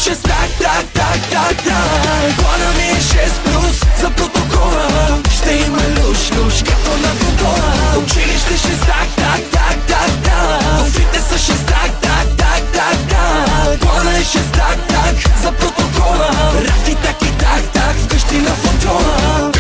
6, так, так, так, так, так. Плана ми е 6+, за протокола. Ще има люш, като на футбола. В училище 6, так, так, так, так, так. В фитнеса 6, так, так, так, так, так. Плана е 6, так, так, за протокола. Раки, таки, так, так, вкъщи на футбола.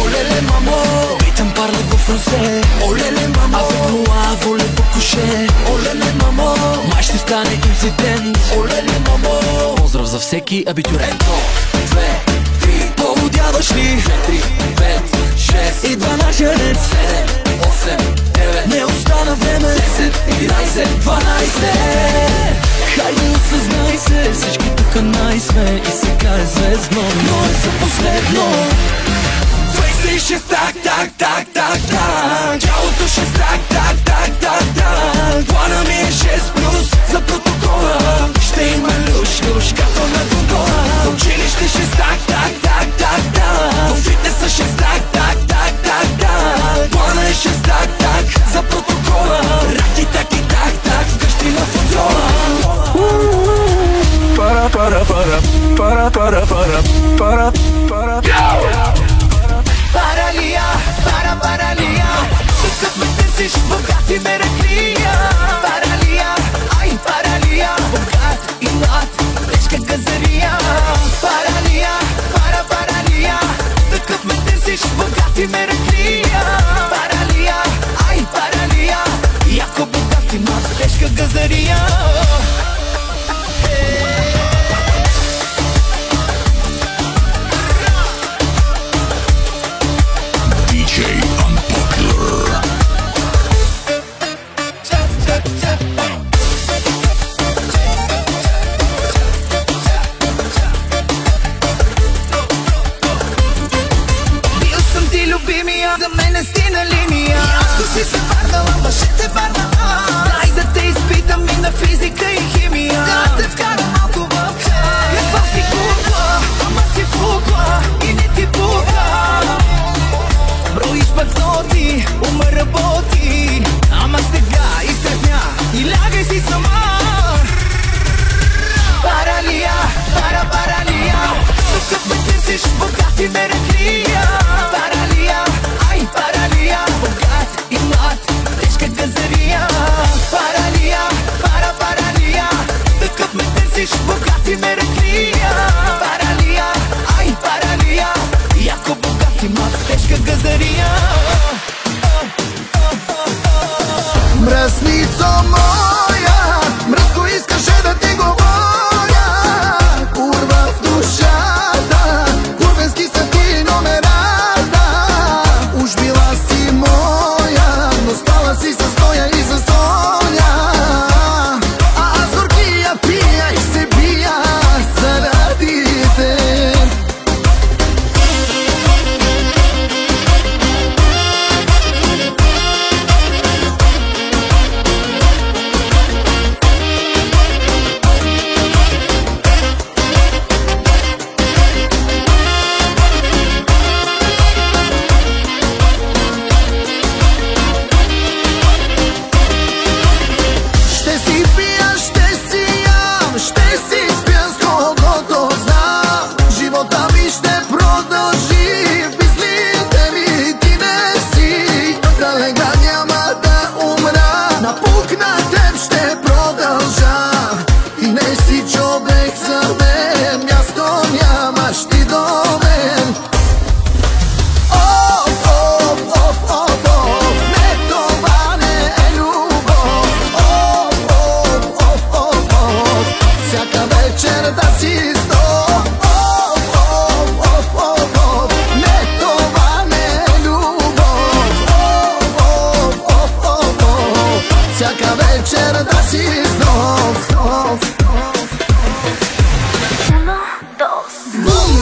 Олеле, мамо, Питам парle в франсе. Олеле, мамо, avec moi, voler по куше. Олеле, мамо, май ще стане инцидент. Олеле, мамо, поздрав за всеки абитурент. 1, 2, 3, полудяваш ли? 4, 5, 6 и 12 ред. 7, 8, 9, не остана време. 10, 11, 12. Хайде осъзнай се, всички тука най-сме. И сега е звездно, но е за последно. 26, так, так, так, так, так. Тялото 6, так, так, так, так, так. Плана ми е 6+, за протокола. Ще има люш, като на гондола. В училище 6, так, так, так, так, так. В фитнеса 6, так, так, так, так, так. Плана е 6, так, так, за протокола. Раки, таки, так, так, вкъщи на футбола. Пара, пара, пара, пара, пара, пара, пара, пара. Паралия, паралия. Такъв ме търсиш, богати ме реклия. Паралия, ай паралия. Богат и млад, тежка газария. Паралия, паралия. Такъв ме търсиш, богати ме реклия. Паралия, ай паралия. Яко богат и млад, тежка газария. За мене си на линия. Ако си се върнала, ма ще те върна. Дай да те изпитам и на физика и химия. Да те вкара малко в хай. Каква си кукла, ама си фукла и не ти пука. Броиш банкноти, ума работи. Ама сега изтъсня и лягай си сама. Паралия, паралия. Такъв ме търсиш, богати ме реклия. Паралия, ай паралия. Богат и млад, тежка газария. Паралия, паралия. Такъв ме търсиш, богати ме реклия. Паралия, ай паралия. Яко богат и млад, тежка газария. Мръсницо моя, мръско искаше да ти говоря. Курва в душата, курвенски са ти номерата. Уж била си моя, но стала си с Тоя и за Соня. А аз горкия пия и се бия заради те.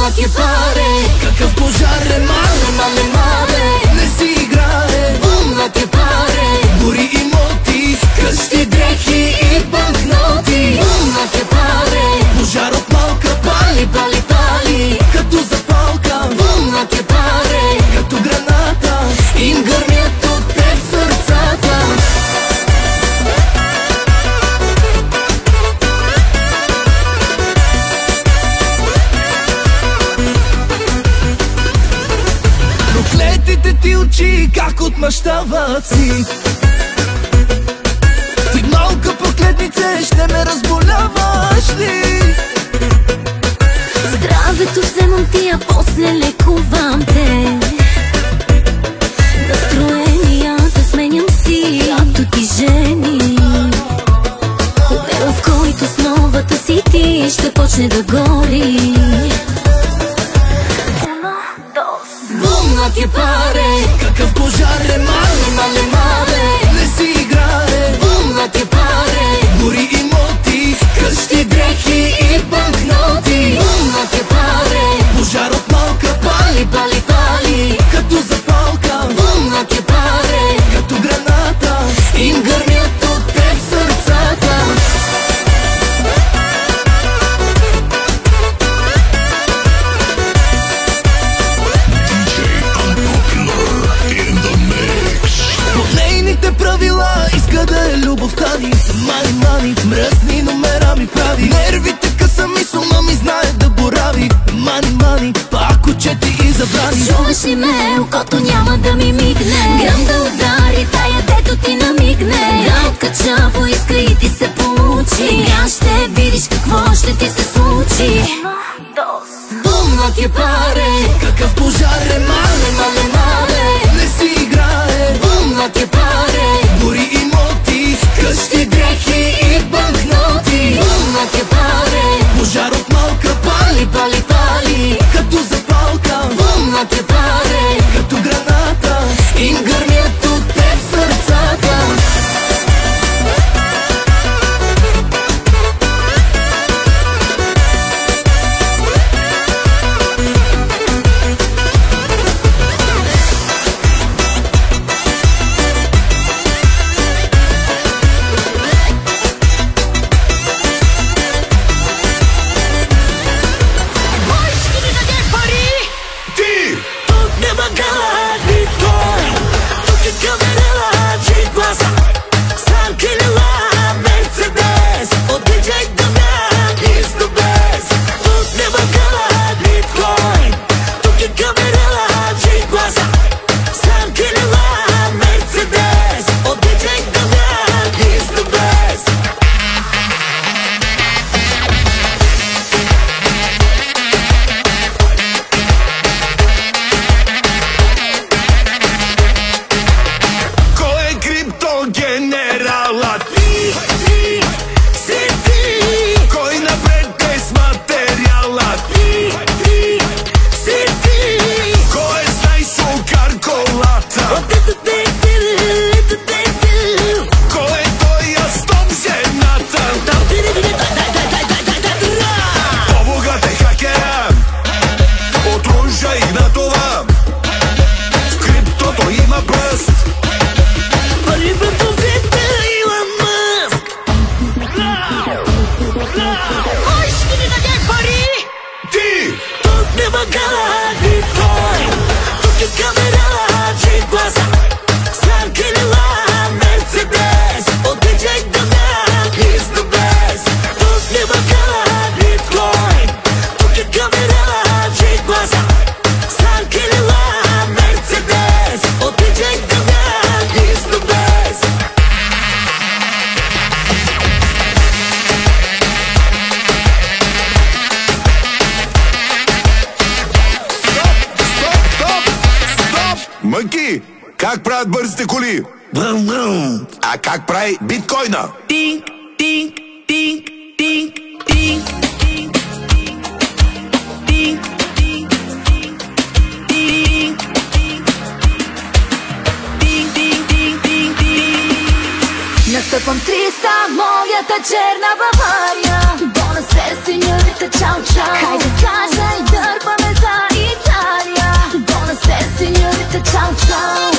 Лаки паре, какъв пожар е, мале, не си играе. Бум, лаки паре, гори имоти, къщи, дрехи и банкноти. Бум, лаки паре, пожар от малка, пали, като за очи, как отмъщават си. Ти малка проклетнице, ще ме разболяваш ли? Здравето вземам ти, а после лекувам те. Настроенията сменям си, както ти жени. Деня, в който с новата си ти ще почне да гори. Бум на ти паре, какъв пожар е, мале, мале, мале, не си играе. бум на ти паре, Гори имоти, къщи, дрехи и банкноти. бум на ти паре, Пожар от малка пали, пали, пали, като запалка. бум на ти паре, Като граната им гърмят от теб сърцата. По нейните правила иска да е любовта ни. Мани, мани, мръсни номера ми прави. Нервите къса ми, с ума ми знае да борави. Мани, мани, пак очети и забрани. чуваш ли ме, окото няма да ми мигне. Гръм да удари, тая дето ти намигне. Да откача, поиска и ти се получи. Сега ще видиш какво ще ти се случи. Бум на ти паре, Какъв пожар е, мале, мале, мале, не си играе. бум на ти паре, Гори имоти, къщи, дрехи и банкноти. бум на ти паре, Пожар от малка пали, пали, пали, като запалка. бум на ти паре, Като граната им гърмят от теб сърцата. Мънки, как правят бързите коли? Бръм, бръм. А как прави биткоина? Тинг, тинг, тинг, тинг, тинг, тинг, тинг, тинг, тинг, тинг. Настъпвам 300, моята черна Бавария. Бонасер, сеньорите, чао, чао. Хайде скажа и дърпаме за Италия. Бонасер, сеньорите, чао, чао.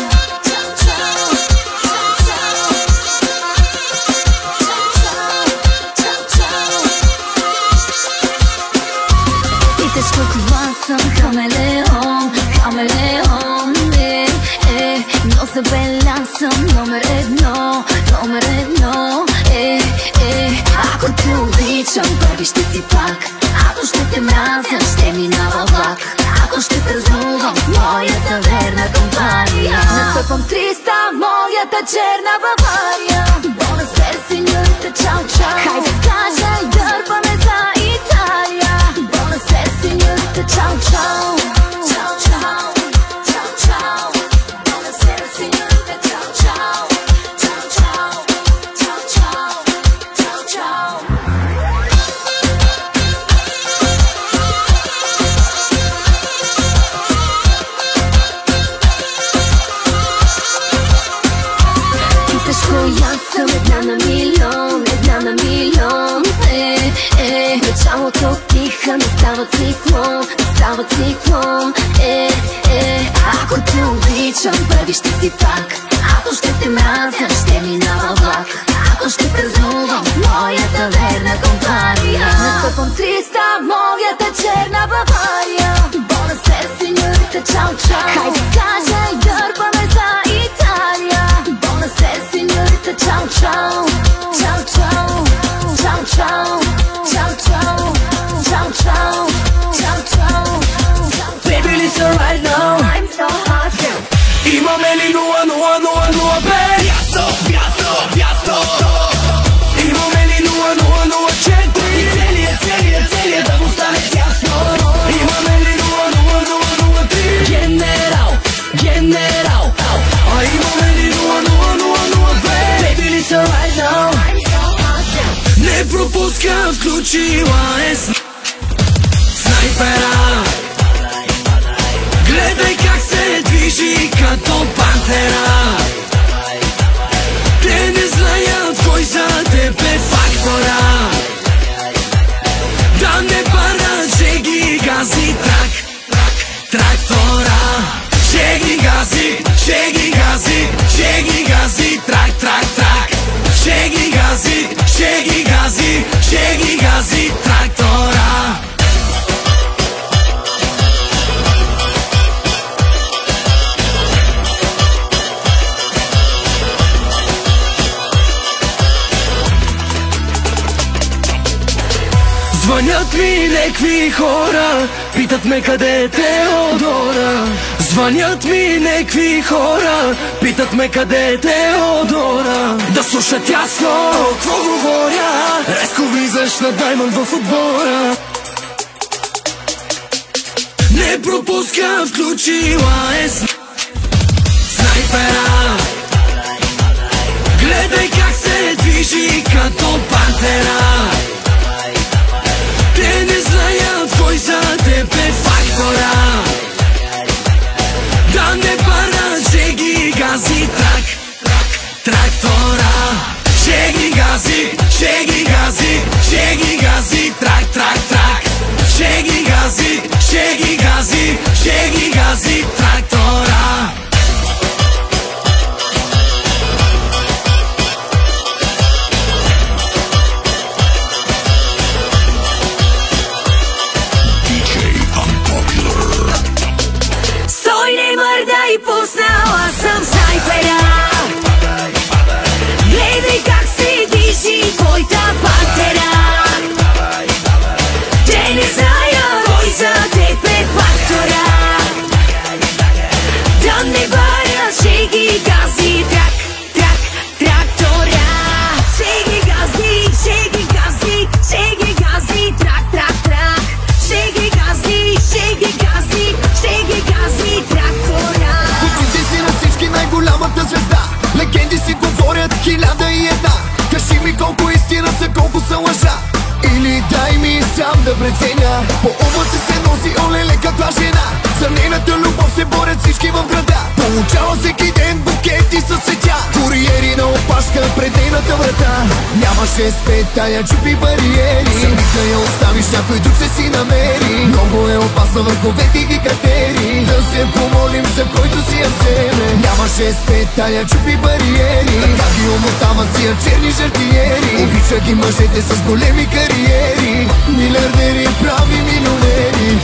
Питаш каква съм, хамелеон, хамелеон, но забелян съм номер едно, Ако те обичам, беби, ще си пак. Ако ще те мразя, ще минава влак. Ако ще празнувам с моята верна компания. Настъпвам 300, моята черна Бавария. Buonasera, signorita, ciao ciao. Хайде скажа и дърпаме за Италия. Buonasera, signorita, ciao ciao. Ciao ciao, ciao ciao. Buonasera, signorita, ciao ciao. Ciao ciao, ciao ciao. Ciao ciao. Аз съм една на милион, една на милион. Началото тиха, не става циклон, не става циклон. Ако те обичам, първи ще си пак. Ако ще те мразя, ще минава влак. Ако ще празнувам с моята верна компания. Настъпвам 300, моята черна Бавария. Buonasera, signorita, ciao ciao. Хайде скажа и дърпаме за Италия. Buonasera, signorita, ciao ciao. Ciao ciao, ciao ciao. Ciao ciao, ciao ciao. Ciao ciao. Baby, listen right now. I'm so hot. Имаме ли 0-0-0-0, бе? Ясно, ясно, ясно. Имаме ли 0-0-0-4? И целият да го стане ясно. Имаме ли 0-0-0-3? Генерал, генерал. А имаме ли 0-0-0-2? Baby, listen right now. Не пропуска, включила е снайпера. Гледай как се движи като пантера. Те не знаят кой за теб е фактора. Да не парат, ще ги гази трактора. Ще ги гази, ще ги гази, ще ги гази трак. Ще ги гази, ще ги гази, ще ги гази трактора. Звънят ми некви хора, питат ме къде е Теодора. Звънят ми некви хора, питат ме къде е Теодора. Да слушат ясно, какво говоря. Резко влизаш на Даймонд в отбора. Не пропуска, включила е снайпера. Гледай как се движи като пантера. Те не знаят кой за теб е фактора. Да не парат, ще ги гази трактора. Ще ги гази, ще ги гази, ще ги гази трак. Ще ги гази, ще ги гази, ще ги гази трактора. И пуснала съм снайпера. Гледай как се движи твоята пантера. Те не знаят кой за теб е фактора. Да не барят, ще ги гази трактора. Ще ги гази, ще ги гази, ще ги гази трак. Ще ги гази, ще ги гази, ще ги гази трактора. На всички най-голямата звезда. Легенди си говорят 1001. Кажи ми колко истина са, колко са лъжа. Или дай ми сам да преценя. По облаци се носи, олеле, каква жена. За нейната любов се борят всички в града. Получава всеки ден букети със цветя. Куриери на опашка пред нейната врата. Нямаше спет, тая чупи бариери. Самих да я оставиш, някой друг се си намери. Много е опасна, върховете ги катери. Да се помолим за който си я вземе. Нямаше спет, тая чупи бариери. Така ги омотава с тия черни жартиери. Обича ги мъжете с големи кариери. Милиардери, прави милионери.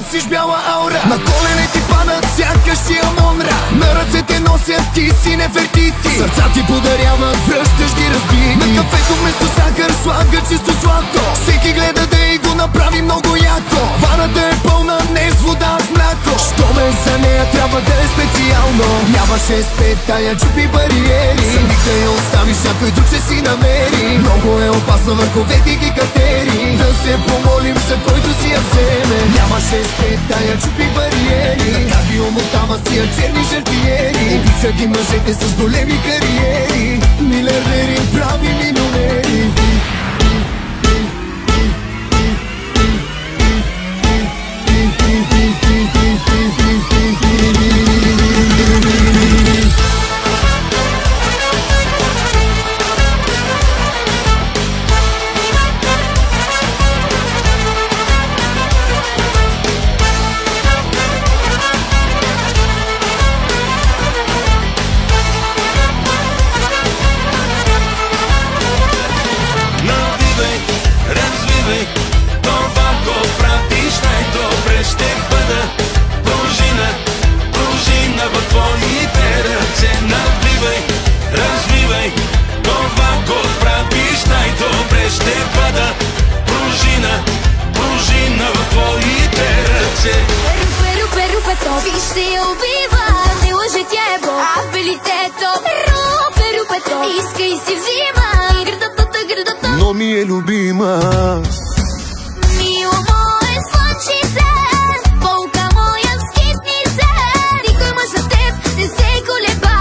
носиш бяла аура. На колене ти падат сякаш си Амонра. На ръцете носят ти си Нефертити. Сърца ти подаряват, връщаш ги разбити. На кафето вместо сахар слага чисто злато. Всеки гледа да и го направи много яко. Ваната е пълна не с вода, с мляко. Що ме за нея трябва да е специално. Нямаше спет, тая чупи бариери. Самих да я оставиш, някой друг ще си намери. Много е опасно върховете ги катери. Да се помолим за който си я вземе. Нямаше спет, тая чупи бариери. Така ги омотава с тия черни жертиери. Обича ги мъжете с големи кариери. Милиардери, прави милионери. Ще я убива, не лъже, тя е Бог, а в белитето рупе то, иска и си взима градата, но ми е любима. Мило мое слънчице, болка моя скитни се. Никой мъж за теб не се колеба.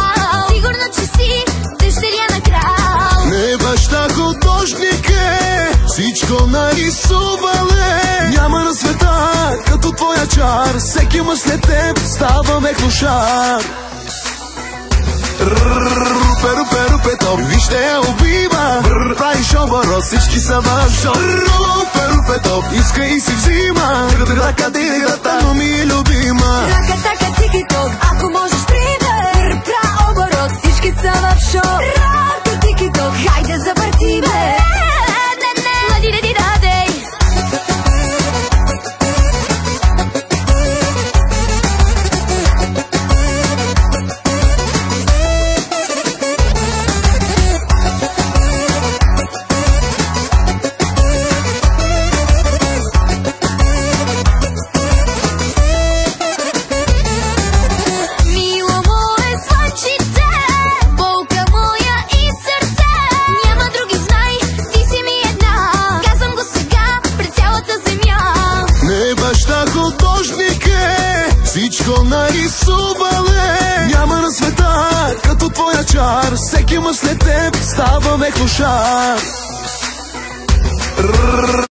Сигурна, че си дъщеря на крал. Не баща художник е, всичко нарисувале. Няма на света като твоя чар. Всеки мъж след теб става меклошар. Рупе то, вижте я убива. Правиш оборот, всички са в шоу. Рупе то, иска и си взима. Ръката, но ми е любима. Ръката тики-ток, ако можеш пример. Пра оборот, всички са в шоу. Ръка тики-ток, хайде завърти бе. Всичко нарисувале. Няма на света като твоя чар. Всеки мъж след теб става меклошар.